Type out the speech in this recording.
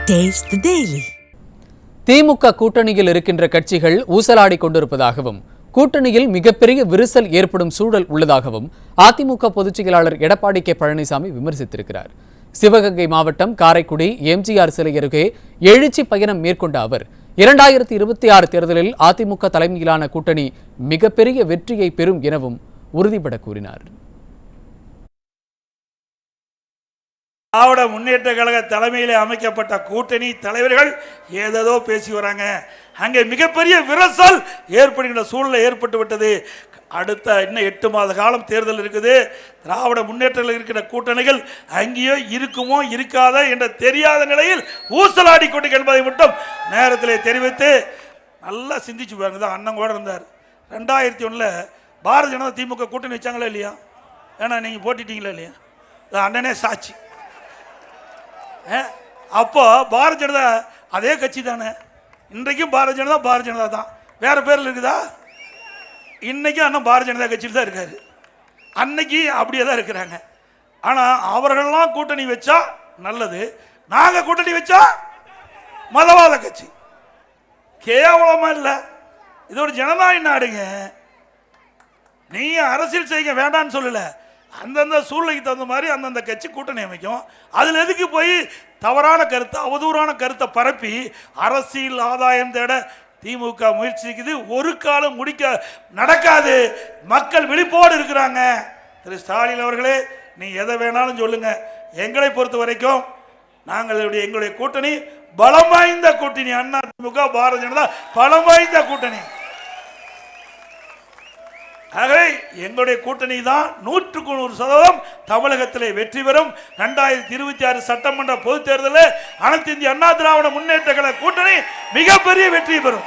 Taste the Daily. திமுக கூட்டணியில் இருக்கின்ற கட்சிகள் ஊசலாடி கொண்டிருப்பதாகவும் கூட்டணியில் மிகப்பெரிய விரிசல் ஏற்படும் சூழல் உள்ளதாகவும் அதிமுக பொதுச் செயலாளர் எடப்பாடி கே பழனிசாமி விமர்சித்திருக்கிறார். சிவகங்கை மாவட்டம் காரைக்குடி எம்ஜிஆர் சிலை அருகே எழுச்சி பயணம் மேற்கொண்ட அவர் 2026 தேர்தலில் அதிமுக தலைமையிலான கூட்டணி மிகப்பெரிய வெற்றியை பெறும் எனவும் உறுதிபட கூறினார். திராவிட முன்னேற்ற கழக தலைமையிலே அமைக்கப்பட்ட கூட்டணி தலைவர்கள் ஏதேதோ பேசி வராங்க. அங்கே மிகப்பெரிய விரிசல் ஏற்படுகின்ற சூழ்நிலை ஏற்பட்டு விட்டது. அடுத்த இன்னும் 8 மாத காலம் தேர்தல் இருக்குது. திராவிட முன்னேற்றங்கள் இருக்கிற கூட்டணிகள் அங்கேயோ இருக்குமோ இருக்காத என்ற தெரியாத நிலையில் ஊசலாடி கொண்டு என்பதை மட்டும் நேரத்தில் தெரிவித்து நல்லா சிந்திச்சு பாருங்க. தான் அண்ணன் கூட இருந்தார். 2001 பாரதிய ஜனதா திமுக கூட்டணி வச்சாங்களா இல்லையா? ஏன்னா நீங்கள் போட்டிட்டீங்களா இல்லையா? அண்ணனே சாட்சி. அப்போ பாரதிய ஜனதா அதே கட்சி தானே. இன்றைக்கும் பாரதிய ஜனதா தான். வேற பேரில் இருக்குதா? இன்னைக்கும் அண்ணன் பாரதிய ஜனதா கட்சியில் தான் இருக்காரு. அன்னைக்கு அப்படியே தான் இருக்கிறாங்க. ஆனால் அவர்கள்லாம் கூட்டணி வச்சா நல்லது, நாங்கள் கூட்டணி வச்சா மதவாத கட்சி. கேவலமா இல்லை? இது ஒரு ஜனநாயக நாடுங்க. நீங்க அரசியல் செய்ய வேண்டான்னு சொல்லல. அந்தந்த சூழ்நிலைக்கு தகுந்த மாதிரி அந்தந்த கட்சி கூட்டணி அமைக்கும். அதில் எதுக்கு போய் தவறான கருத்தை, அவதூறான கருத்தை பரப்பி அரசியல் ஆதாயம் தேட திமுக முயற்சிக்குது. ஒரு காலம் முடிக்க நடக்காது. மக்கள் விழிப்போடு இருக்கிறாங்க. திரு ஸ்டாலின் அவர்களே, நீ எதை வேணாலும் சொல்லுங்க. எங்களை பொறுத்த வரைக்கும் எங்களுடைய கூட்டணி பலம் வாய்ந்த கூட்டணி. அண்ணா திமுக பாரதிய ஜனதா பலம் வாய்ந்த கூட்டணி. ஆகவே எங்களுடைய கூட்டணி தான் 100% தமிழகத்திலே வெற்றி பெறும். 2026 சட்டமன்ற பொதுத் தேர்தலில் அனைத்து இந்திய அண்ணா திராவிட முன்னேற்ற கழக கூட்டணி மிகப்பெரிய வெற்றி பெறும்.